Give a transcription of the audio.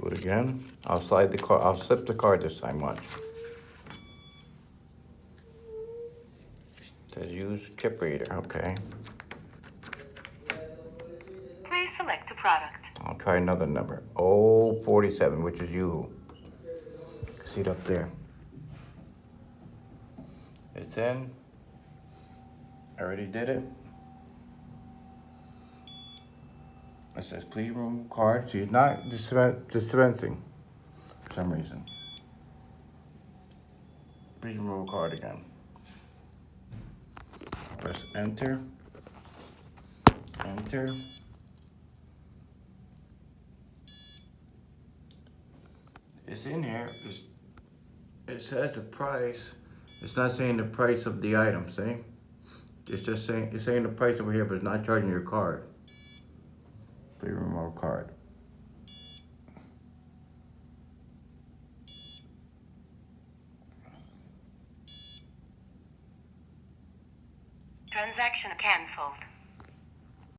Do it again. I'll slide the card. I'll slip the card this time. Watch. Says use chip reader. Okay. Please select a product. I'll try another number. 047, which is you. See it up there. It's in. I already did it. It says please remove card. She's not dispensing for some reason. Please remove card again. Press enter. Enter. It's in here. It says the price. It's not saying the price of the item, see? It's just saying, it's saying the price over here, but it's not charging your card. Please remove card. Transaction cancelled.